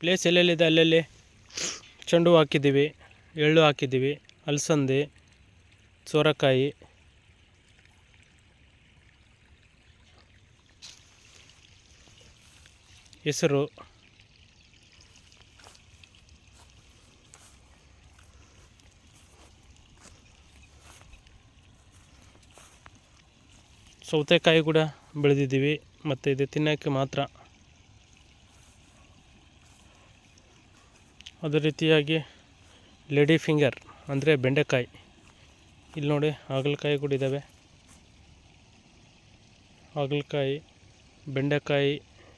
Place ಎಲ್ಲೆಲ್ಲಿದೆ ಅಲ್ಲಲ್ಲಿ ಚೆಂಡು ಹೂವು ಹಾಕಿದ್ದೀವಿ, ಎಳ್ಳು ಹಾಕಿದ್ದೀವಿ, ಅಲಸಂದೆ, ಸೋರೆಕಾಯಿ, ಹೆಸರು, ಸೌತೆಕಾಯಿ ಕೂಡ ಬೆಳೆದಿದ್ದೀವಿ. ಮತ್ತು ಇದು ತಿನ್ನೋಕ್ಕೆ ಮಾತ್ರ. ಅದೇ ರೀತಿಯಾಗಿ ಲೇಡಿ ಫಿಂಗರ್ ಅಂದರೆ ಬೆಂಡೆಕಾಯಿ. ಇಲ್ಲಿ ನೋಡಿ ಹಾಗಲಕಾಯಿ ಕೂಡ ಇದ್ದಾವೆ. ಹಾಗಲಕಾಯಿ, ಬೆಂಡೆಕಾಯಿ.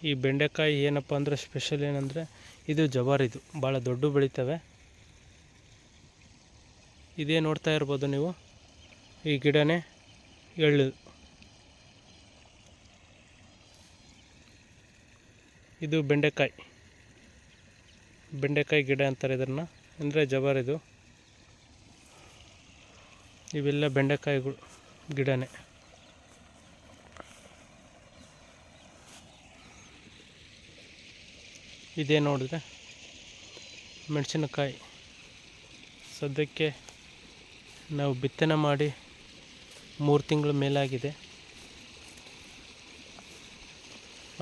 ಈ ಬೆಂಡೆಕಾಯಿ ಏನಪ್ಪ ಅಂದರೆ ಸ್ಪೆಷಲ್ ಏನಂದರೆ ಇದು ಜವಾರಿದು, ಭಾಳ ದೊಡ್ಡ ಬೆಳಿತವೆ. ಇದೇ ನೋಡ್ತಾ ಇರ್ಬೋದು ನೀವು, ಈ ಗಿಡನೇ ಎಳ್ಳು. ಇದು ಬೆಂಡೆಕಾಯಿ ಗಿಡ ಅಂತಾರೆ ಇದನ್ನು, ಅಂದರೆ ಜವಾರಿದು. ಇವೆಲ್ಲ ಬೆಂಡೆಕಾಯಿಗಳು ಗಿಡನೇ. ಇದೇ ನೋಡಿದ್ರೆ ಮೆಣಸಿನಕಾಯಿ. ಸದ್ಯಕ್ಕೆ ನಾವು ಬಿತ್ತನೆ ಮಾಡಿ 3 ತಿಂಗಳ ಮೇಲಾಗಿದೆ.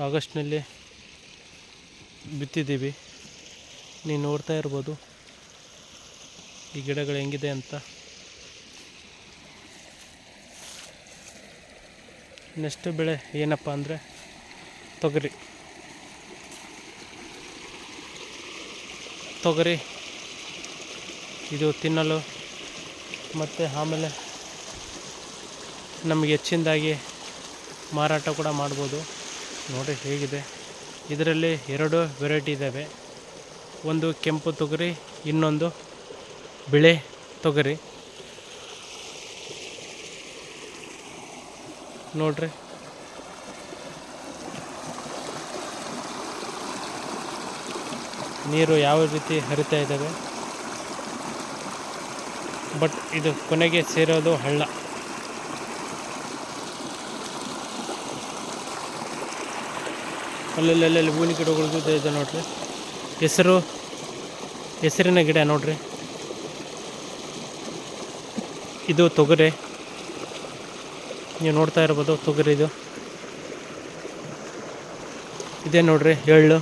ಆಗಸ್ಟ್ನಲ್ಲಿ ಬಿತ್ತಿದ್ದೀವಿ. ನೀವು ನೋಡ್ತಾ ಇರ್ಬೋದು ಈ ಗಿಡಗಳು ಹೆಂಗಿದೆ ಅಂತ. ನೆಕ್ಸ್ಟ್ ಬೆಳೆ ಏನಪ್ಪ ಅಂದರೆ ತೊಗರಿ. ಇದು ತಿನ್ನಲು ಮತ್ತು ಆಮೇಲೆ ನಮಗೆ ಹೆಚ್ಚಿನದಾಗಿ ಮಾರಾಟ ಕೂಡ ಮಾಡ್ಬೋದು. ನೋಡಿ ಹೇಗಿದೆ. ಇದರಲ್ಲಿ 2 ವೆರೈಟಿ ಇದ್ದಾವೆ. ಒಂದು ಕೆಂಪು ತೊಗರಿ, ಇನ್ನೊಂದು ಬಿಳೆ ತೊಗರಿ. ನೋಡ್ರಿ, ನೀರು ಯಾವ ರೀತಿ ಹರಿತಾ ಇದ್ದಾವೆ. ಬಟ್ ಇದು ಕೊನೆಗೆ ಸೇರೋದು ಹಳ್ಳ. ಅಲ್ಲಲ್ಲಿ ಹೂವಿನ ಗಿಡಗಳು ಇದೆ ನೋಡ್ರಿ. ಹೆಸರಿನ ಗಿಡ ನೋಡ್ರಿ. ಇದು ತೊಗರಿ, ನೀವು ನೋಡ್ತಾ ಇರ್ಬೋದು ತೊಗರಿದು. ಇದೇ ನೋಡ್ರಿ ಎಳ್ಳು.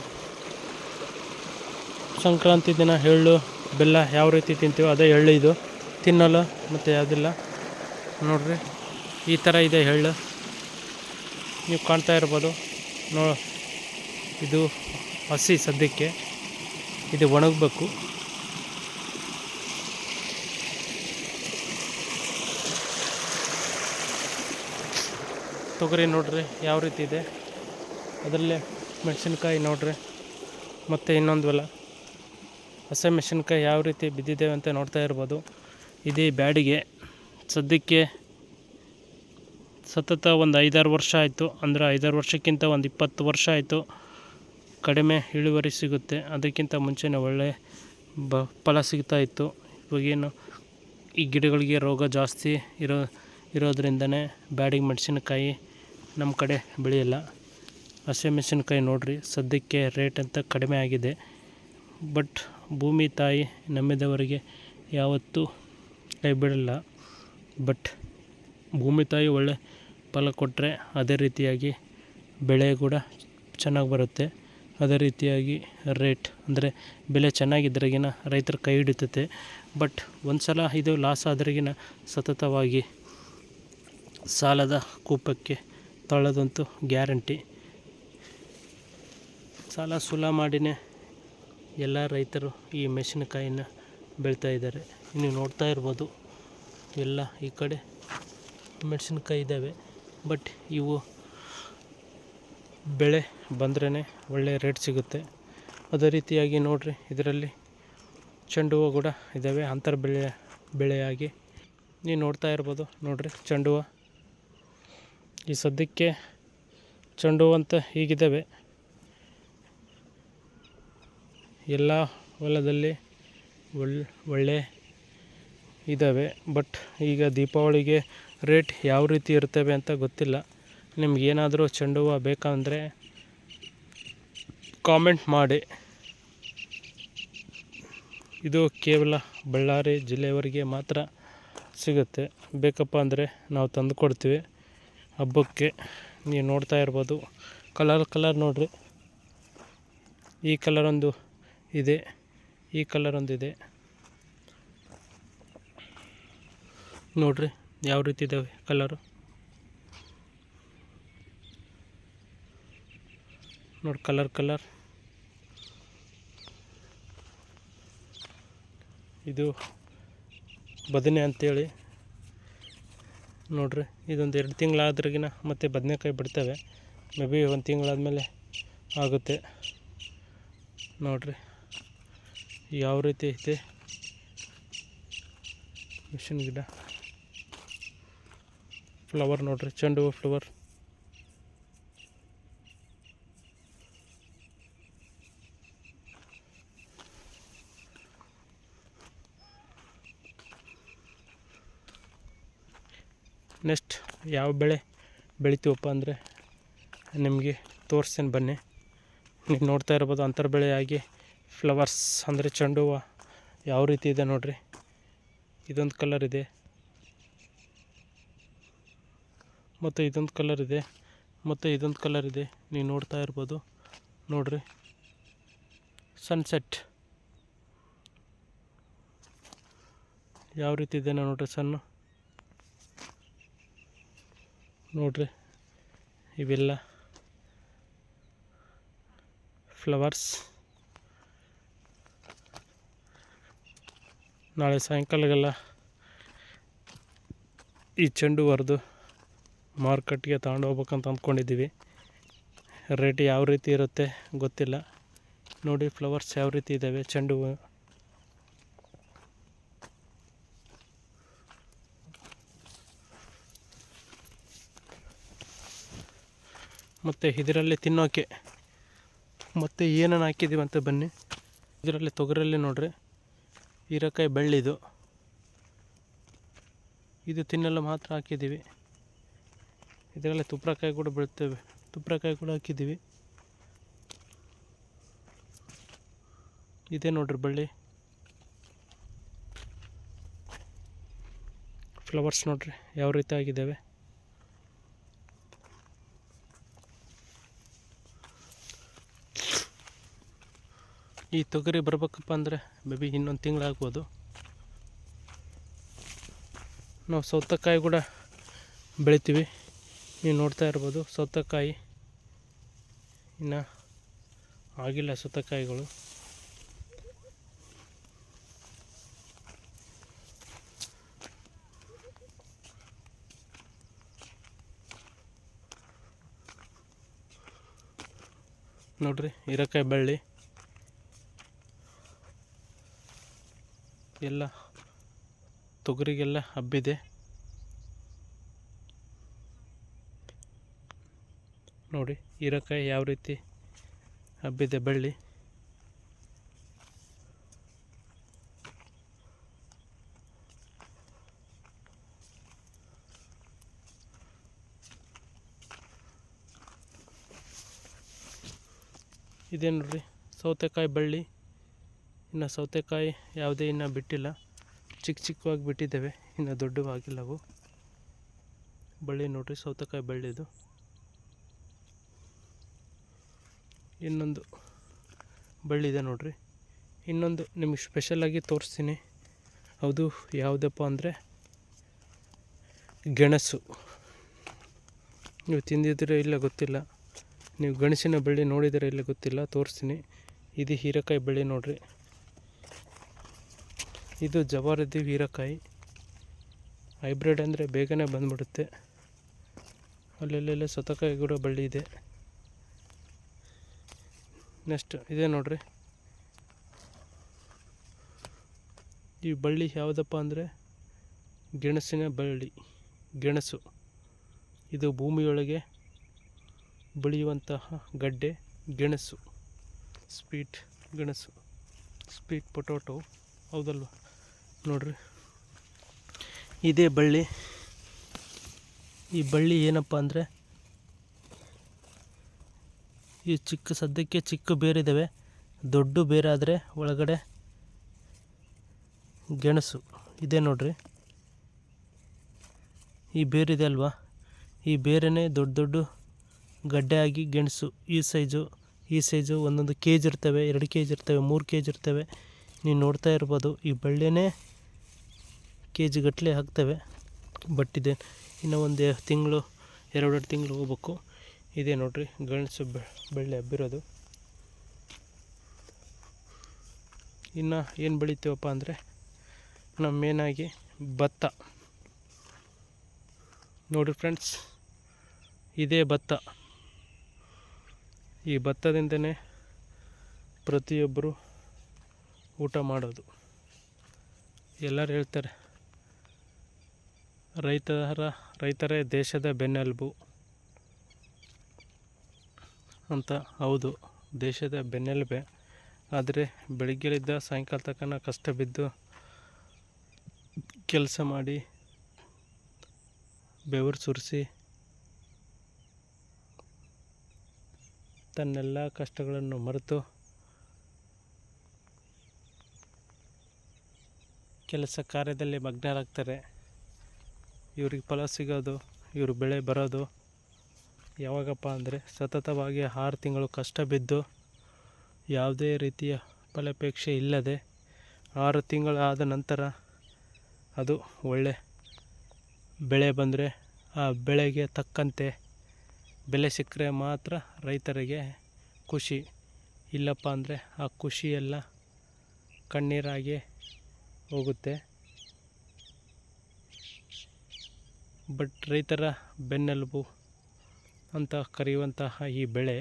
ಸಂಕ್ರಾಂತಿ ದಿನ ಎಳ್ಳು ಬೆಲ್ಲ ಯಾವ ರೀತಿ ತಿಂತೀವೋ ಅದೇ ಎಳ್ಳು ಇದು ತಿನ್ನಲು, ಮತ್ತು ಯಾವುದಿಲ್ಲ ನೋಡ್ರಿ. ಈ ಥರ ಇದೆ ಎಳ್ಳು, ನೀವು ಕಾಣ್ತಾ ಇರ್ಬೋದು. ಇದು ಹಸಿ ಸದ್ಯಕ್ಕೆ, ಇದು ಒಣಗಬೇಕು. ತೊಗರಿ ನೋಡ್ರಿ ಯಾವ ರೀತಿ ಇದೆ. ಅದರಲ್ಲೇ ಮೆಣಸಿನ್ಕಾಯಿ ನೋಡ್ರಿ, ಮತ್ತು ಇನ್ನೊಂದು ಹೊಲ ಹಸಿ ಮೆಣಸಿನ್ಕಾಯಿ ಯಾವ ರೀತಿ ಬಿದ್ದಿದ್ದೇವೆ ಅಂತ ನೋಡ್ತಾ ಇರ್ಬೋದು. ಇದೇ ಬ್ಯಾಡಿಗೆ ಸದ್ಯಕ್ಕೆ ಸತತ ಒಂದು 5-6 ವರ್ಷ ಆಯಿತು. ಅಂದರೆ 5-6 ವರ್ಷಕ್ಕಿಂತ ಒಂದು 20 ವರ್ಷ ಆಯಿತು ಕಡಿಮೆ ಇಳುವರಿ ಸಿಗುತ್ತೆ. ಅದಕ್ಕಿಂತ ಮುಂಚೆನೇ ಒಳ್ಳೆ ಫಲ ಸಿಗ್ತಾಯಿತ್ತು. ಇವಾಗೇನು ಈ ಗಿಡಗಳಿಗೆ ರೋಗ ಜಾಸ್ತಿ ಇರೋದ್ರಿಂದನೇ ಬ್ಯಾಡಿಗೆ ಮೆಣಸಿನಕಾಯಿ ನಮ್ಮ ಕಡೆ ಬೆಳೆಯಲ್ಲ. ಹಸಿ ಮೆಣಸಿನ್ಕಾಯಿ ನೋಡಿರಿ ಸದ್ಯಕ್ಕೆ ರೇಟ್ ಅಂತ ಕಡಿಮೆ ಆಗಿದೆ. ಬಟ್ ಭೂಮಿ ತಾಯಿ ನಂಬಿದವರಿಗೆ ಯಾವತ್ತೂ ಕೈ ಬಿಡಲ್ಲ. ಬಟ್ ಭೂಮಿ ತಾಯಿ ಒಳ್ಳೆ ಫಲ ಕೊಟ್ಟರೆ ಅದೇ ರೀತಿಯಾಗಿ ಬೆಳೆ ಕೂಡ ಚೆನ್ನಾಗಿ ಬರುತ್ತೆ. ಅದೇ ರೀತಿಯಾಗಿ ರೇಟ್ ಅಂದರೆ ಬೆಲೆ ಚೆನ್ನಾಗಿದ್ರೆಗಿನ ರೈತರ ಕೈ ಹಿಡಿತೈತೆ. ಬಟ್ ಒಂದು ಸಲ ಇದು ಲಾಸ್ ಆದ್ರೆಗಿನ ಸತತವಾಗಿ ಸಾಲದ ಕೂಪಕ್ಕೆ ತಳ್ಳೋದಂತೂ ಗ್ಯಾರಂಟಿ. ಸಾಲ ಸೂಲ ಮಾಡಿನೇ ಎಲ್ಲ ರೈತರು ಈ ಮೆಣಸಿನಕಾಯಿನ ಬೆಳೀತಾಯಿದ್ದಾರೆ. ನೀವು ನೋಡ್ತಾ ಇರ್ಬೋದು ಎಲ್ಲ ಈ ಕಡೆ ಮೆಣಸಿನ್ಕಾಯಿ ಇದ್ದಾವೆ. ಬಟ್ ಇವು ಬೆಳೆ ಬಂದ್ರೇ ಒಳ್ಳೆಯ ರೇಟ್ ಸಿಗುತ್ತೆ. ಅದೇ ರೀತಿಯಾಗಿ ನೋಡಿರಿ ಇದರಲ್ಲಿ ಚೆಂಡು ಹೂವು ಕೂಡ ಇದ್ದಾವೆ ಅಂತರ ಬೆಳೆಯಾಗಿ. ನೀವು ನೋಡ್ತಾ ಇರ್ಬೋದು ನೋಡಿರಿ ಚೆಂಡು ಹೂವು. ಈ ಸದ್ಯಕ್ಕೆ ಚೆಂಡು ಹೂವು ಅಂತ ಹೀಗಿದ್ದಾವೆ. ಎಲ್ಲ ಹೊಲದಲ್ಲಿ ಒಳ್ಳೆ ಇದ್ದಾವೆ. ಬಟ್ ಈಗ ದೀಪಾವಳಿಗೆ ರೇಟ್ ಯಾವ ರೀತಿ ಇರ್ತವೆ ಅಂತ ಗೊತ್ತಿಲ್ಲ. ನಿಮಗೇನಾದರೂ ಚೆಂಡು ಹೂವು ಬೇಕಂದರೆ ಕಾಮೆಂಟ್ ಮಾಡಿ. ಇದು ಕೇವಲ ಬಳ್ಳಾರಿ ಜಿಲ್ಲೆಯವರಿಗೆ ಮಾತ್ರ ಸಿಗುತ್ತೆ. ಬೇಕಪ್ಪ ಅಂದರೆ ನಾವು ತಂದು ಕೊಡ್ತೀವಿ ಹಬ್ಬಕ್ಕೆ. ನೀವು ನೋಡ್ತಾ ಇರ್ಬೋದು ಕಲರ್ ನೋಡ್ರಿ. ಈ ಕಲರ್ ಒಂದು ಇದೆ, ಈ ಕಲರ್ ಒಂದು ಇದೆ ನೋಡ್ರಿ ಯಾವ ರೀತಿ ಇದ್ದಾವೆ ಕಲರು ನೋಡಿ. ಕಲರ್ ಇದು ಬದನೆ ಅಂತೇಳಿ ನೋಡ್ರಿ. ಇದೊಂದು 2 ತಿಂಗಳಾದ್ರಗಿನ ಮತ್ತು ಬದನೆಕಾಯಿ ಬಿಡ್ತವೆ. ಮೇ ಬಿ 1 ತಿಂಗಳಾದಮೇಲೆ ಆಗುತ್ತೆ ನೋಡ್ರಿ ಯಾವ ರೀತಿ ಐತೆ ಮಿಷನ್ ಗಿಡ. ಫ್ಲವರ್ ನೋಡ್ರಿ, ಚೆಂಡು ಹೂವು ಫ್ಲವರ್. ನೆಕ್ಸ್ಟ್ ಯಾವ ಬೆಳೆ ಬೆಳಿತೀವಪ್ಪ ಅಂದರೆ ನಿಮಗೆ ತೋರಿಸ್ತೇನೆ ಬನ್ನಿ. ನೀವು ನೋಡ್ತಾ ಇರ್ಬೋದು ಅಂತರ ಬೆಳೆಯಾಗಿ ಫ್ಲವರ್ಸ್ ಅಂದರೆ ಚೆಂಡು ಹೂವು ಯಾವ ರೀತಿ ಇದೆ ನೋಡ್ರಿ. ಇದೊಂದು ಕಲರ್ ಇದೆ ಮತ್ತು ಇದೊಂದು ಕಲರ್ ಇದೆ ಮತ್ತು ಇದೊಂದು ಕಲರ್ ಇದೆ. ನೀವು ನೋಡ್ತಾ ಇರ್ಬೋದು ನೋಡ್ರಿ. ಸನ್ಸೆಟ್ ಯಾವ ರೀತಿ ಇದೆ ನೋಡ್ರಿ. ಸನ್ನು ನೋಡ್ರಿ, ಇವೆಲ್ಲ ಫ್ಲವರ್ಸ್. ನಾಳೆ ಸಾಯಂಕಾಲಗೆಲ್ಲ ಈ ಚೆಂಡು ಹರಿದು ಮಾರ್ಕೆಟ್ಗೆ ತಗೊಂಡು ಹೋಗ್ಬೇಕಂತ ಅಂದ್ಕೊಂಡಿದ್ದೀವಿ. ರೇಟ್ ಯಾವ ರೀತಿ ಇರುತ್ತೆ ಗೊತ್ತಿಲ್ಲ. ನೋಡಿ ಫ್ಲವರ್ಸ್ ಯಾವ ರೀತಿ ಇದ್ದಾವೆ, ಚೆಂಡು ಹೂವು. ಮತ್ತು ಇದರಲ್ಲಿ ತಿನ್ನೋಕ್ಕೆ ಮತ್ತು ಏನನ್ನು ಹಾಕಿದ್ದೀವಿ ಅಂತ ಬನ್ನಿ. ಇದರಲ್ಲಿ ತೊಗರಲ್ಲಿ ನೋಡ್ರಿ ಹೀರೆಕಾಯಿ ಬೆಳ್ಳಿದು, ಇದು ತಿನ್ನಲು ಮಾತ್ರ ಹಾಕಿದ್ದೀವಿ. ಇದರಲ್ಲಿ ತುಪ್ರಕಾಯಿ ಕೂಡ ಬೆಳಿತೇವೆ, ತುಪ್ರಕಾಯಿ ಕೂಡ ಹಾಕಿದ್ದೀವಿ. ಇದೇ ನೋಡ್ರಿ ಬಳ್ಳಿ ಫ್ಲವರ್ಸ್ ನೋಡ್ರಿ ಯಾವ ರೀತಿ ಆಗಿದ್ದಾವೆ. ಈ ತೊಗರಿ ಬರ್ಬೇಕಪ್ಪ ಅಂದರೆ ಮೇ ಬಿ ಇನ್ನೊಂದು ತಿಂಗಳಾಗ್ಬೋದು. ನಾವು ಸೌತೆಕಾಯಿ ಕೂಡ ಬೆಳಿತೀವಿ. ನೀವು ನೋಡ್ತಾ ಇರ್ಬೋದು ಸೌತೆಕಾಯಿ ಇನ್ನು ಆಗಿಲ್ಲ ಸೌತೆಕಾಯಿಗಳು. ನೋಡ್ರಿ ಹೀರೆಕಾಯಿ ಬಳ್ಳಿ ಎಲ್ಲ ತೊಗರಿಗೆಲ್ಲ ಹಬ್ಬಿದೆ ನೋಡಿ. ಹೀರೆಕಾಯಿ ಯಾವ ರೀತಿ ಹಬ್ಬಿದೆ ಬಳ್ಳಿ. ಇದೇ ನೋಡ್ರಿ ಸೌತೆಕಾಯಿ ಬಳ್ಳಿ. ಇನ್ನು ಸೌತೆಕಾಯಿ ಯಾವುದೇ ಇನ್ನೂ ಬಿಟ್ಟಿಲ್ಲ, ಚಿಕ್ಕವಾಗಿ ಬಿಟ್ಟಿದ್ದೇವೆ, ಇನ್ನು ದೊಡ್ಡವಾಗಿಲ್ಲವು. ಬಳ್ಳಿ ನೋಡ್ರಿ ಸೌತೆಕಾಯಿ ಬಳ್ಳಿದು. ಇನ್ನೊಂದು ಬಳ್ಳಿ ಇದೆ ನೋಡ್ರಿ. ಇನ್ನೊಂದು ನಿಮಗೆ ಸ್ಪೆಷಲಾಗಿ ತೋರಿಸ್ತೀನಿ. ಹೌದು ಯಾವುದಪ್ಪ ಅಂದರೆ ಗೆಣಸು. ನೀವು ತಿಂದಿದ್ದೀರೋ ಇಲ್ಲ ಗೊತ್ತಿಲ್ಲ, ನೀವು ಗೆಣಸಿನ ಬಳ್ಳಿ ನೋಡಿದರೆ ಇಲ್ಲ ಗೊತ್ತಿಲ್ಲ, ತೋರಿಸ್ತೀನಿ. ಇದು ಹೀರೆಕಾಯಿ ಬಳ್ಳಿ ನೋಡ್ರಿ. ಇದು ಜವಾರಿದ್ದು ಹೀರೆಕಾಯಿ ಹೈಬ್ರಿಡ್ ಅಂದರೆ ಬೇಗನೆ ಬಂದ್ಬಿಡುತ್ತೆ. ಅಲ್ಲೆಲ್ಲೆಲ್ಲ ಸೌತೆಕಾಯಿ ಕೂಡ ಬಳ್ಳಿ ಇದೆ. ನೆಕ್ಸ್ಟ್ ಇದೆ ನೋಡ್ರಿ. ಈ ಬಳ್ಳಿ ಯಾವುದಪ್ಪ ಅಂದರೆ ಗೆಣಸಿನ ಬಳ್ಳಿ. ಗೆಣಸು ಇದು ಭೂಮಿಯೊಳಗೆ ಬೆಳೆಯುವಂತಹ ಗಡ್ಡೆ ಗೆಣಸು. ಸ್ವೀಟ್ ಗೆಣಸು, ಸ್ವೀಟ್ ಪೊಟೊಟೊ ಹೌದಲ್ವ ನೋಡ್ರಿ. ಇದೇ ಬಳ್ಳಿ. ಈ ಬಳ್ಳಿ ಏನಪ್ಪ ಅಂದರೆ ಈ ಸದ್ಯಕ್ಕೆ ಚಿಕ್ಕ ಬೇರಿದ್ದಾವೆ. ದೊಡ್ಡ ಬೇರಾದರೆ ಒಳಗಡೆ ಗೆಣಸು ಇದೆ ನೋಡ್ರಿ. ಈ ಬೇರಿದೆ ಅಲ್ವಾ, ಈ ಬೇರೇ ದೊಡ್ಡ ದೊಡ್ಡ ಗಡ್ಡೆ ಆಗಿ ಗೆಣಸು ಈ ಸೈಜು ಒಂದೊಂದು KG ಇರ್ತವೆ, 2 KG ಇರ್ತವೆ, 3 KG ಇರ್ತವೆ. ನೀವು ನೋಡ್ತಾ ಇರ್ಬೋದು. ಈ ಬಳ್ಳಿನೇ KG ಗಟ್ಟಲೆ ಆಗ್ತವೆ. ಬಟ್ ಇದೆ ಇನ್ನು ಒಂದು ತಿಂಗಳು 2 ತಿಂಗಳು ಹೋಗ್ಬೇಕು. ಇದೆ ನೋಡ್ರಿ ಗೆಣಸು ಬಳ್ಳಿ ಹಬ್ಬಿರೋದು. ಇನ್ನು ಏನು ಬೆಳಿತೀವಪ್ಪ ಅಂದರೆ ನಮ್ಮ ಮೇನಾಗಿ ಭತ್ತ ನೋಡಿರಿ ಫ್ರೆಂಡ್ಸ್, ಇದೇ ಭತ್ತ. ಈ ಭತ್ತದಿಂದನೇ ಪ್ರತಿಯೊಬ್ಬರು ಊಟ ಮಾಡೋದು. ಎಲ್ಲರೂ ಹೇಳ್ತಾರೆ ರೈತರೇ ದೇಶದ ಬೆನ್ನೆಲುಬು ಅಂತ. ಹೌದು, ದೇಶದ ಬೆನ್ನೆಲುಬೆ. ಆದರೆ ಬೆಳಗ್ಗೆಲಿದ್ದ ಸಾಯಂಕಾಲ ತನಕ ಕಷ್ಟ ಬಿದ್ದು ಕೆಲಸ ಮಾಡಿ ಬೆವರು ಸುರಿಸಿ ತನ್ನೆಲ್ಲ ಕಷ್ಟಗಳನ್ನು ಮರೆತು ಕೆಲಸ ಕಾರ್ಯದಲ್ಲಿ ಮಗ್ನರಾಗ್ತಾರೆ. ಇವ್ರಿಗೆ ಫಲ ಸಿಗೋದು, ಇವ್ರ ಬೆಳೆ ಬರೋದು ಯಾವಾಗಪ್ಪ ಅಂದರೆ ಸತತವಾಗಿ 6 ತಿಂಗಳು ಕಷ್ಟ ಬಿದ್ದು ಯಾವುದೇ ರೀತಿಯ ಫಲಾಪೇಕ್ಷೆ ಇಲ್ಲದೆ 6 ತಿಂಗಳಾದ ನಂತರ ಅದು ಒಳ್ಳೆ ಬೆಳೆ ಬಂದರೆ ಆ ಬೆಳೆಗೆ ತಕ್ಕಂತೆ ಬೆಲೆ ಸಿಕ್ಕರೆ ಮಾತ್ರ ರೈತರಿಗೆ ಖುಷಿ. ಇಲ್ಲಪ್ಪ ಅಂದರೆ ಆ ಖುಷಿಯೆಲ್ಲ ಕಣ್ಣೀರಾಗಿ ಹೋಗುತ್ತೆ. ಬಟ್ ರೈತರ ಬೆನ್ನೆಲುಬು ಅಂತ ಕರೆಯುವಂತಹ ಈ ಬೆಳೆ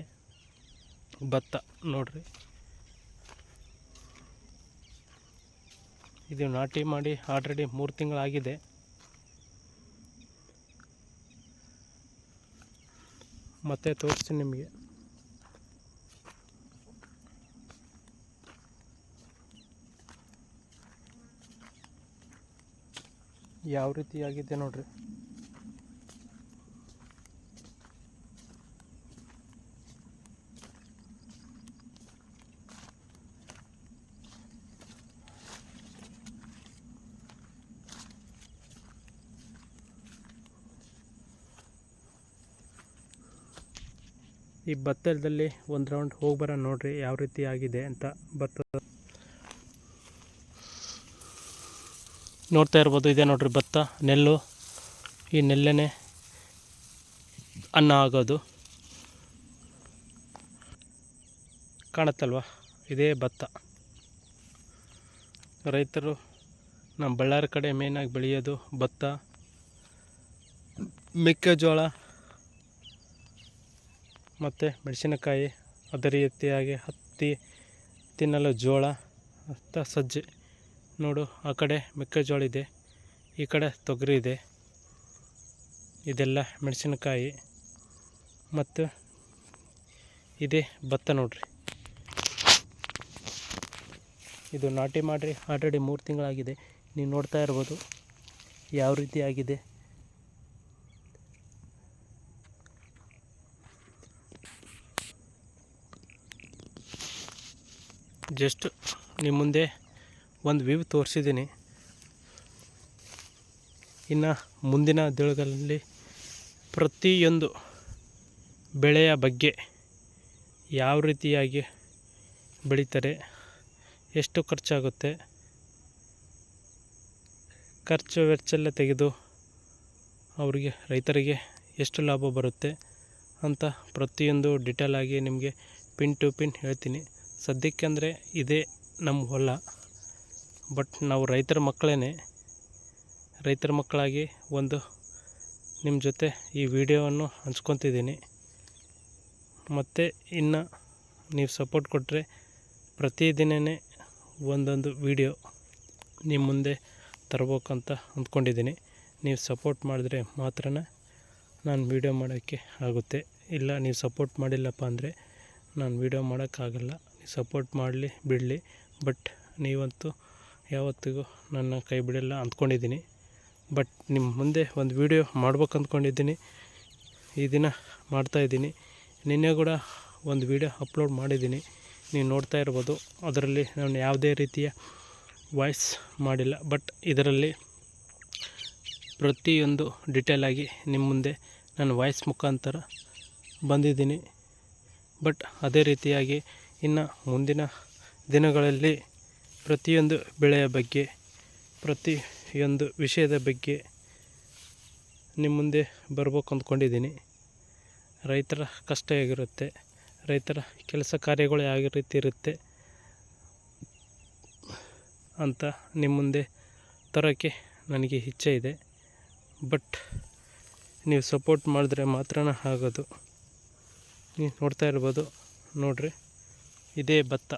ಭತ್ತ ನೋಡ್ರಿ. ಇದು ನಾಟಿ ಮಾಡಿ ಆಲ್ರೆಡಿ 3 ತಿಂಗಳಾಗಿದೆ. ಮತ್ತೆ ತೋರಿಸ್ತೀನಿ ನಿಮಗೆ. ಯಾವ ರೀತಿ ಆಗಿದೆ ನೋಡ್ರಿ. ಈ ಭತ್ತದಲ್ಲಿ ಒಂದು ರೌಂಡ್ ಹೋಗ್ಬರ ನೋಡ್ರಿ ಯಾವ ರೀತಿ ಆಗಿದೆ ಅಂತ. ಭತ್ತ ನೋಡ್ತಾ ಇರ್ಬೋದು. ಇದೆ ನೋಡ್ರಿ ಭತ್ತ, ನೆಲ್ಲು. ಈ ನೆಲ್ಲೇ ಅನ್ನ ಆಗೋದು ಕಾಣುತ್ತಲ್ವ, ಇದೇ ಭತ್ತ. ರೈತರು ನಮ್ಮ ಬಳ್ಳಾರಿ ಕಡೆ ಮೇನಾಗಿ ಬೆಳೆಯೋದು ಭತ್ತ, ಮೆಕ್ಕೆಜೋಳ ಮತ್ತು ಮೆಣಸಿನಕಾಯಿ. ಅದೇ ರೀತಿಯಾಗಿ ಹತ್ತಿ ತಿನ್ನಲು ಜೋಳ ಮತ್ತು ಸಜ್ಜೆ. ನೋಡು, ಆ ಕಡೆ ಮೆಕ್ಕೆಜೋಳ ಇದೆ, ಈ ಕಡೆ ತೊಗರಿ ಇದೆ. ಇದೆಲ್ಲ ಮೆಣಸಿನಕಾಯಿ ಮತ್ತು ಇದೇ ಭತ್ತ ನೋಡ್ರಿ. ಇದು ನಾಟಿ ಮಾಡಿರಿ ಆಲ್ರೆಡಿ 3 ತಿಂಗಳಾಗಿದೆ. ನೀವು ನೋಡ್ತಾ ಇರ್ಬೋದು ಯಾವ ರೀತಿ ಆಗಿದೆ. ಜಸ್ಟ್ ನಿಮ್ಮ ಮುಂದೆ ಒಂದು ವ್ಯೂ ತೋರಿಸಿದ್ದೀನಿ. ಇನ್ನು ಮುಂದಿನ ದಿನಗಳಲ್ಲಿ ಪ್ರತಿಯೊಂದು ಬೆಳೆಯ ಬಗ್ಗೆ ಯಾವ ರೀತಿಯಾಗಿ ಬೆಳೀತಾರೆ, ಎಷ್ಟು ಖರ್ಚಾಗುತ್ತೆ, ಖರ್ಚು ವೆಚ್ಚೆಲ್ಲ ತೆಗೆದು ಅವರಿಗೆ ರೈತರಿಗೆ ಎಷ್ಟು ಲಾಭ ಬರುತ್ತೆ ಅಂತ ಪ್ರತಿಯೊಂದು ಡಿಟೇಲಾಗಿ ನಿಮಗೆ ಪಿನ್ ಟು ಪಿನ್ ಹೇಳ್ತೀನಿ. ಸದ್ಯಕ್ಕೆ ಅಂದರೆ ಇದೇ ನಮ್ಮ ಹೊಲ. ಬಟ್ ನಾವು ರೈತರ ಮಕ್ಕಳಾಗಿ ಒಂದು ನಿಮ್ಮ ಜೊತೆ ಈ ವಿಡಿಯೋವನ್ನು ಹಂಚ್ಕೊತಿದ್ದೀನಿ. ಮತ್ತು ಇನ್ನು ನೀವು ಸಪೋರ್ಟ್ ಕೊಟ್ಟರೆ ಪ್ರತಿದಿನವೇ ಒಂದೊಂದು ವಿಡಿಯೋ ನಿಮ್ಮ ಮುಂದೆ ತರಬೇಕಂತ ಅಂದ್ಕೊಂಡಿದ್ದೀನಿ. ನೀವು ಸಪೋರ್ಟ್ ಮಾಡಿದ್ರೆ ಮಾತ್ರ ನಾನು ವಿಡಿಯೋ ಮಾಡೋಕ್ಕೆ ಆಗುತ್ತೆ. ಇಲ್ಲ ನೀವು ಸಪೋರ್ಟ್ ಮಾಡಿಲ್ಲಪ್ಪ ಅಂದರೆ ನಾನು ವಿಡಿಯೋ ಮಾಡೋಕ್ಕಾಗಲ್ಲ. ಸಪೋರ್ಟ್ ಮಾಡಲಿ ಬಿಡಲಿ, ಬಟ್ ನೀವಂತೂ ಯಾವತ್ತಿಗೂ ನನ್ನ ಕೈ ಬಿಡಲ್ಲ ಅಂದ್ಕೊಂಡಿದ್ದೀನಿ. ಬಟ್ ನಿಮ್ಮ ಮುಂದೆ ಒಂದು ವಿಡಿಯೋ ಮಾಡ್ಬೇಕು ಅಂದ್ಕೊಂಡಿದ್ದೀನಿ. ಈ ದಿನ ಮಾಡ್ತಾಯಿದ್ದೀನಿ. ನಿನ್ನೆ ಕೂಡ ಒಂದು ವಿಡಿಯೋ ಅಪ್ಲೋಡ್ ಮಾಡಿದ್ದೀನಿ, ನೀವು ನೋಡ್ತಾ ಇರ್ಬೋದು. ಅದರಲ್ಲಿ ನಾನು ಯಾವುದೇ ರೀತಿಯ ವಾಯ್ಸ್ ಮಾಡಿಲ್ಲ. ಬಟ್ ಇದರಲ್ಲಿ ಪ್ರತಿಯೊಂದು ಡಿಟೇಲಾಗಿ ನಿಮ್ಮ ಮುಂದೆ ನಾನು ವಾಯ್ಸ್ ಮುಖಾಂತರ ಬಂದಿದ್ದೀನಿ. ಬಟ್ ಅದೇ ರೀತಿಯಾಗಿ ಇನ್ನು ಮುಂದಿನ ದಿನಗಳಲ್ಲಿ ಪ್ರತಿಯೊಂದು ಬೆಳೆಯ ಬಗ್ಗೆ, ಪ್ರತಿಯೊಂದು ವಿಷಯದ ಬಗ್ಗೆ ನಿಮ್ಮ ಮುಂದೆ ಬರ್ಬೇಕು ಅಂದ್ಕೊಂಡಿದ್ದೀನಿ. ರೈತರ ಕಷ್ಟ ಹೇಗಿರುತ್ತೆ, ರೈತರ ಕೆಲಸ ಕಾರ್ಯಗಳು ಯಾವ ರೀತಿ ಇರುತ್ತೆ ಅಂತ ನಿಮ್ಮ ಮುಂದೆ ತರೋಕ್ಕೆ ನನಗೆ ಇಚ್ಛೆ ಇದೆ. ಬಟ್ ನೀವು ಸಪೋರ್ಟ್ ಮಾಡಿದ್ರೆ ಮಾತ್ರ ಆಗೋದು. ನೀವು ನೋಡ್ತಾ ಇರ್ಬೋದು, ನೋಡ್ರಿ, ಇದೇ ಭತ್ತ.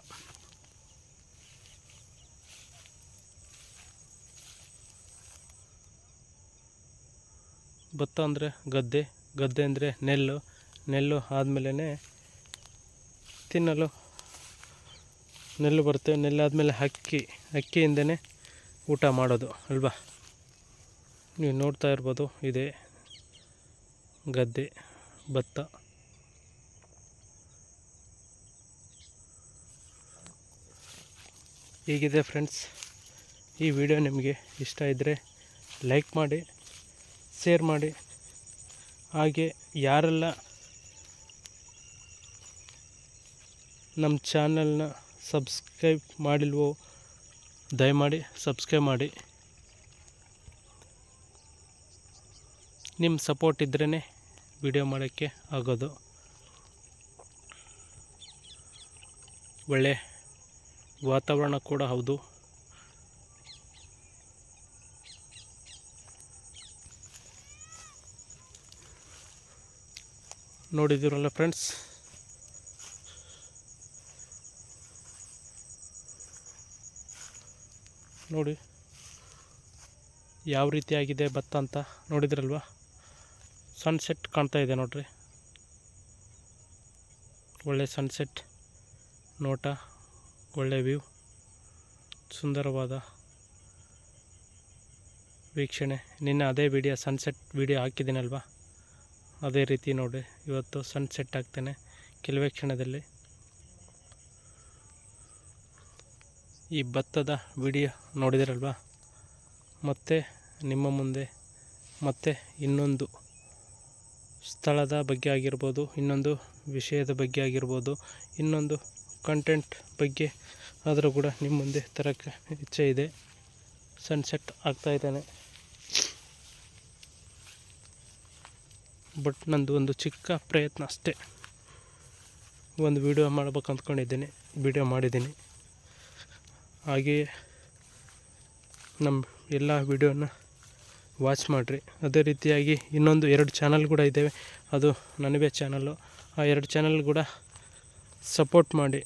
ಭತ್ತ ಅಂದರೆ ಗದ್ದೆ ಅಂದರೆ ನೆಲ್ಲು ಆದಮೇಲೆ ತಿನ್ನಲು ನೆಲ್ಲು ಬರುತ್ತೆ. ನೆಲ್ಲಾದಮೇಲೆ ಅಕ್ಕಿಯಿಂದನೇ ಊಟ ಮಾಡೋದು ಅಲ್ವಾ. ನೀವು ನೋಡ್ತಾ ಇರ್ಬೋದು, ಇದೆ ಗದ್ದೆ ಭತ್ತ. ಹೀಗಿದೆ ಫ್ರೆಂಡ್ಸ್. ಈ ವಿಡಿಯೋ ನಿಮಗೆ ಇಷ್ಟ ಇದ್ದರೆ ಲೈಕ್ ಮಾಡಿ, ಶೇರ್ ಮಾಡಿ. ಹಾಗೆ ಯಾರೆಲ್ಲ ನಮ್ಮ ಚಾನಲ್ನ ಸಬ್ಸ್ಕ್ರೈಬ್ ಮಾಡಿಲ್ವೋ ದಯಮಾಡಿ ಸಬ್ಸ್ಕ್ರೈಬ್ ಮಾಡಿ. ನಿಮ್ಮ ಸಪೋರ್ಟ್ ಇದ್ರೇ ವಿಡಿಯೋ ಮಾಡೋಕ್ಕೆ ಆಗೋದು. ಒಳ್ಳೆ ವಾತಾವರಣ ಕೂಡ ಹೌದು. ನೋಡಿದ್ದೀರಲ್ಲ ಫ್ರೆಂಡ್ಸ್, ನೋಡಿ ಯಾವ ರೀತಿಯಾಗಿದೆ ಭತ್ತ ಅಂತ ನೋಡಿದ್ರಲ್ವ. ಸನ್ಸೆಟ್ ಕಾಣ್ತಾ ಇದೆ ನೋಡ್ರಿ, ಒಳ್ಳೆ ಸನ್ಸೆಟ್ ನೋಟ, ಒಳ್ಳೆ ವ್ಯೂ, ಸುಂದರವಾದ ವೀಕ್ಷಣೆ. ನಿನ್ನೆ ಅದೇ ವಿಡಿಯೋ ಸನ್ಸೆಟ್ ವಿಡಿಯೋ ಹಾಕಿದ್ದೀನಲ್ವ, ಅದೇ ರೀತಿ ನೋಡಿ ಇವತ್ತು ಸನ್ಸೆಟ್ ಆಗ್ತಾನೆ ಕೆಲವೇ ಕ್ಷಣದಲ್ಲಿ. ಈ ಭತ್ತದ ವಿಡಿಯೋ ನೋಡಿದಿರಲ್ವ. ಮತ್ತು ನಿಮ್ಮ ಮುಂದೆ ಮತ್ತೆ ಇನ್ನೊಂದು ಸ್ಥಳದ ಬಗ್ಗೆ ಆಗಿರ್ಬೋದು, ಇನ್ನೊಂದು ವಿಷಯದ ಬಗ್ಗೆ ಆಗಿರ್ಬೋದು, ಇನ್ನೊಂದು ಕಂಟೆಂಟ್ ಬಗ್ಗೆ ಆದರೂ ಕೂಡ ನಿಮ್ಮ ಮುಂದೆ ತರೋಕ್ಕೆ ಇಚ್ಛೆ ಇದೆ. ಸನ್ಸೆಟ್ ಆಗ್ತಾಯಿದ್ದಾನೆ. ಬಟ್ ನಂದು ಒಂದು ಚಿಕ್ಕ ಪ್ರಯತ್ನ ಅಷ್ಟೇ. ಒಂದು ವಿಡಿಯೋ ಮಾಡ್ಬೇಕು ಅಂದ್ಕೊಂಡಿದ್ದೀನಿ, ವಿಡಿಯೋ ಮಾಡಿದ್ದೀನಿ. ಹಾಗೆಯೇ ನಮ್ಮ ಎಲ್ಲ ವಿಡಿಯೋನ ವಾಚ್ ಮಾಡಿರಿ. ಅದೇ ರೀತಿಯಾಗಿ ಇನ್ನೊಂದು 2 ಚಾನಲ್ ಕೂಡ ಇದ್ದಾವೆ, ಅದು ನನವೇ ಚಾನಲ್ಲು. ಆ 2 ಚಾನಲ್ ಕೂಡ ಸಪೋರ್ಟ್ ಮಾಡಿ.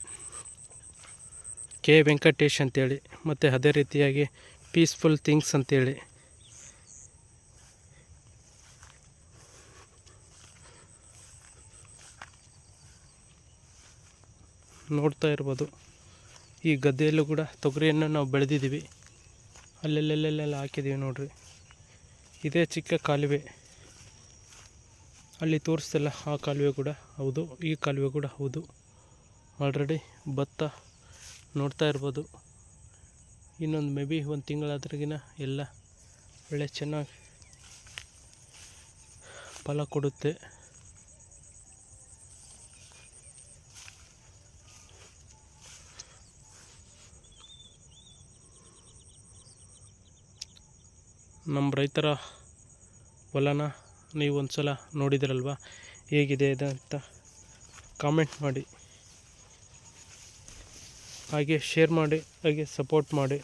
ಕೆ ವೆಂಕಟೇಶ್ ಅಂತೇಳಿ, ಮತ್ತು ಅದೇ ರೀತಿಯಾಗಿ ಪೀಸ್ಫುಲ್ ಥಿಂಗ್ಸ್ ಅಂತೇಳಿ. ನೋಡ್ತಾ ಇರ್ಬೋದು, ಈ ಗದ್ದೆಯಲ್ಲೂ ಕೂಡ ತೊಗರಿಯನ್ನು ನಾವು ಬೆಳೆದಿದ್ದೀವಿ. ಅಲ್ಲೆಲ್ಲೆಲ್ಲೆಲ್ಲ ಹಾಕಿದ್ದೀವಿ ನೋಡ್ರಿ. ಇದೇ ಚಿಕ್ಕ ಕಾಲುವೆ, ಅಲ್ಲಿ ತೋರಿಸ್ತಲ್ಲ ಆ ಕಾಲುವೆ ಕೂಡ ಹೌದು, ಈ ಕಾಲುವೆ ಕೂಡ ಹೌದು. ಆಲ್ರೆಡಿ ಭತ್ತ ನೋಡ್ತಾ ಇರ್ಬೋದು. ಇನ್ನೊಂದು ಮೇ ಬಿ 1 ತಿಂಗಳಾದ್ರಗಿನ ಎಲ್ಲ ಒಳ್ಳೆ ಚೆನ್ನಾಗಿ ಫಲ ಕೊಡುತ್ತೆ. ನಮ್ಮ ರೈತರ ಹೊಲನ ನೀವು ಒಂದು ಸಲ ನೋಡಿದಿರಲ್ವ, ಹೇಗಿದೆ ಅಂತ ಕಾಮೆಂಟ್ ಮಾಡಿ. ಹಾಗೆ ಶೇರ್ ಮಾಡಿ, ಹಾಗೆ ಸಪೋರ್ಟ್ ಮಾಡಿ.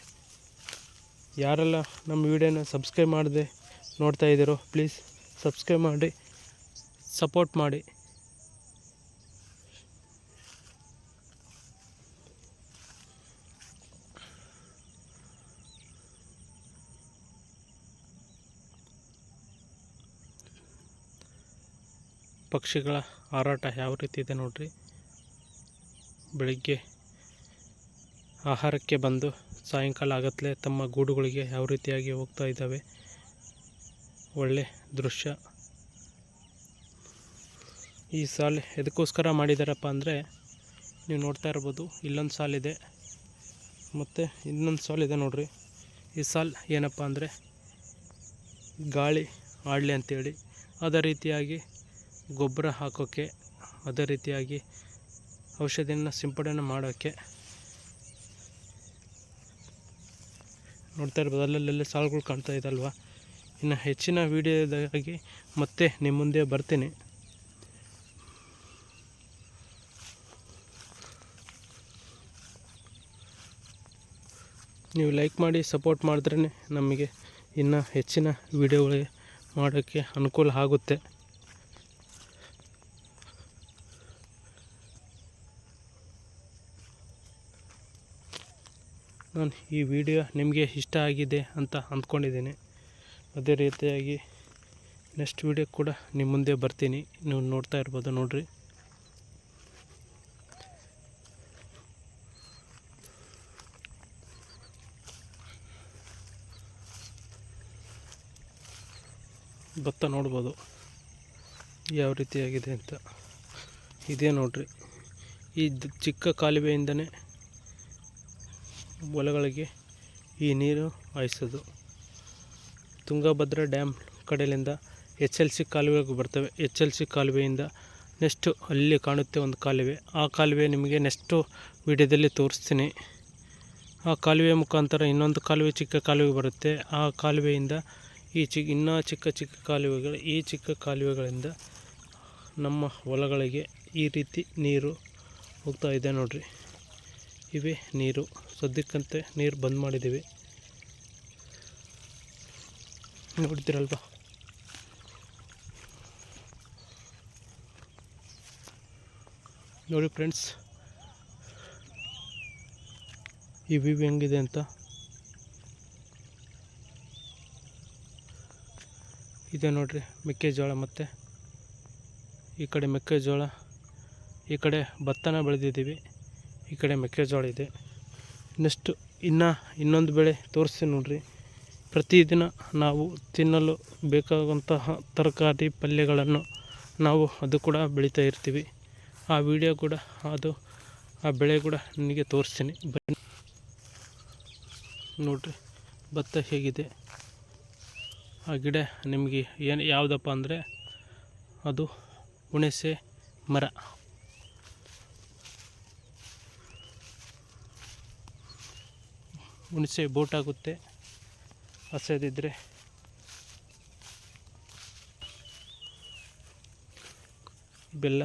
ಯಾರೆಲ್ಲ ನಮ್ಮ ವಿಡಿಯೋನ ಸಬ್ಸ್ಕ್ರೈಬ್ ಮಾಡದೆ ನೋಡ್ತಾ ಇದ್ದೀರೋ ಪ್ಲೀಸ್ ಸಬ್ಸ್ಕ್ರೈಬ್ ಮಾಡಿ, ಸಪೋರ್ಟ್ ಮಾಡಿ. ಪಕ್ಷಿಗಳ ಹಾರಾಟ ಯಾವ ರೀತಿ ಇದೆ ನೋಡ್ರಿ. ಬೆಳಿಗ್ಗೆ ಆಹಾರಕ್ಕೆ ಬಂದು ಸಾಯಂಕಾಲ ಆಗತ್ತಲೇ ತಮ್ಮ ಗೂಡುಗಳಿಗೆ ಯಾವ ರೀತಿಯಾಗಿ ಹೋಗ್ತಾ ಇದ್ದಾವೆ. ಒಳ್ಳೆ ದೃಶ್ಯ. ಈ ಸಾಲು ಎದಕ್ಕೋಸ್ಕರ ಮಾಡಿದಾರಪ್ಪ ಅಂದರೆ, ನೀವು ನೋಡ್ತಾ ಇರ್ಬೋದು, ಇಲ್ಲೊಂದು ಸಾಲಿದೆ, ಮತ್ತು ಇನ್ನೊಂದು ಸಾಲ್ ಇದೆ ನೋಡಿರಿ. ಈ ಸಾಲ್ ಏನಪ್ಪ ಅಂದರೆ ಗಾಳಿ ಆಡಲಿ ಅಂಥೇಳಿ, ಅದೇ ರೀತಿಯಾಗಿ ಗೊಬ್ಬರ ಹಾಕೋಕ್ಕೆ, ಅದೇ ರೀತಿಯಾಗಿ ಔಷಧಿಯನ್ನು ಸಿಂಪಡಣೆ ಮಾಡೋಕ್ಕೆ. ನೋಡ್ತಾ ಇರ್ಬೋದು ಅಲ್ಲಲ್ಲಿ ಸಾಲುಗಳು ಕಾಣ್ತಾ ಇದಲ್ವ. ಇನ್ನು ಹೆಚ್ಚಿನ ವಿಡಿಯೋದಾಗಿ ಮತ್ತೆ ನಿಮ್ಮ ಮುಂದೆ ಬರ್ತೀನಿ. ನೀವು ಲೈಕ್ ಮಾಡಿ ಸಪೋರ್ಟ್ ಮಾಡಿದ್ರೇ ನಮಗೆ ಇನ್ನು ಹೆಚ್ಚಿನ ವಿಡಿಯೋಗಳಿಗೆ ಮಾಡೋಕ್ಕೆ ಅನುಕೂಲ ಆಗುತ್ತೆ. ನಾನು ಈ ವಿಡಿಯೋ ನಿಮಗೆ ಇಷ್ಟ ಆಗಿದೆ ಅಂತ ಅಂದ್ಕೊಂಡಿದ್ದೀನಿ. ಅದೇ ರೀತಿಯಾಗಿ ನೆಕ್ಸ್ಟ್ ವಿಡಿಯೋ ಕೂಡ ನಿಮ್ಮ ಮುಂದೆ ಬರ್ತೀನಿ. ನೀವು ನೋಡ್ತಾ ಇರ್ಬೋದು ನೋಡಿರಿ. ಭತ್ತ ನೋಡ್ಬೋದು ಯಾವ ರೀತಿಯಾಗಿದೆ ಅಂತ. ಇದೇ ನೋಡ್ರಿ, ಈ ಚಿಕ್ಕ ಕಾಲುವೆಯಿಂದನೇ ಹೊಲಗಳಿಗೆ ಈ ನೀರು ಹಾಯಿಸೋದು. ತುಂಗಭದ್ರಾ ಡ್ಯಾಮ್ ಕಡೆಯಿಂದ HLC ಕಾಲುವೆಗೆ ಬರ್ತವೆ. HLC ಕಾಲುವೆಯಿಂದ ನೆಕ್ಸ್ಟು ಅಲ್ಲಿ ಕಾಣುತ್ತೆ ಒಂದು ಕಾಲುವೆ. ಆ ಕಾಲುವೆ ನಿಮಗೆ ನೆಕ್ಸ್ಟು ವಿಡಿಯೋದಲ್ಲಿ ತೋರಿಸ್ತೀನಿ. ಆ ಕಾಲುವೆ ಮುಖಾಂತರ ಇನ್ನೊಂದು ಕಾಲುವೆ, ಚಿಕ್ಕ ಕಾಲುವೆ ಬರುತ್ತೆ. ಆ ಕಾಲುವೆಯಿಂದ ಇನ್ನೂ ಚಿಕ್ಕ ಕಾಲುವೆಗಳು, ಈ ಚಿಕ್ಕ ಕಾಲುವೆಗಳಿಂದ ನಮ್ಮ ಹೊಲಗಳಿಗೆ ಈ ರೀತಿ ನೀರು ಹೋಗ್ತಾ ಇದೆ ನೋಡ್ರಿ. ಇವೇ ನೀರು. ಸದ್ಯಕ್ಕಂತೆ ನೀರು ಬಂದ್ ಮಾಡಿದ್ದೀವಿ, ನೋಡ್ತೀರಲ್ವ. ನೋಡಿ ಫ್ರೆಂಡ್ಸ್, ಈ ವ್ಯೂ ಹೆಂಗಿದೆ ಅಂತ. ಇದೆ ನೋಡ್ರಿ ಮೆಕ್ಕೆಜೋಳ, ಮತ್ತು ಈ ಕಡೆ ಮೆಕ್ಕೆಜೋಳ, ಈ ಕಡೆ ಭತ್ತನ ಬೆಳೆದಿದ್ದೀವಿ, ಈ ಕಡೆ ಮೆಕ್ಕೆಜೋಳ ಇದೆ. ನೆಕ್ಸ್ಟು ಇನ್ನೊಂದು ಬೆಳೆ ತೋರಿಸ್ತೀನಿ ನೋಡ್ರಿ. ಪ್ರತಿದಿನ ನಾವು ತಿನ್ನಲು ಬೇಕಾಗುವಂತಹ ತರಕಾರಿ ಪಲ್ಯಗಳನ್ನು ನಾವು ಅದು ಕೂಡ ಬೆಳೀತಾ ಇರ್ತೀವಿ. ಆ ವಿಡಿಯೋ ಕೂಡ, ಆ ಬೆಳೆ ಕೂಡ ನಿಮಗೆ ತೋರಿಸ್ತೀನಿ ಬನ್ನಿ ನೋಡ್ರಿ. ಭತ್ತ ಹೇಗಿದೆ, ಆ ಗಿಡ ನಿಮಗೆ ಯಾವುದಪ್ಪ ಅಂದರೆ ಅದು ಹುಣಸೆ ಮರ. ಹುಣಸೆ ಬೋಟಾಗುತ್ತೆ ಹಸದಿದ್ದರೆ. ಬೆಲ್ಲ,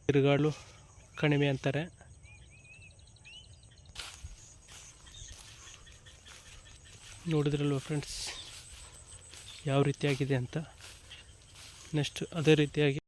ತಿರುಗಾಳು ಕಣಿವೆ ಅಂತಾರೆ. ನೋಡಿದ್ರಲ್ವ ಫ್ರೆಂಡ್ಸ್ ಯಾವ ರೀತಿಯಾಗಿದೆ ಅಂತ. ನೆಕ್ಸ್ಟ್ ಅದೇ ರೀತಿಯಾಗಿ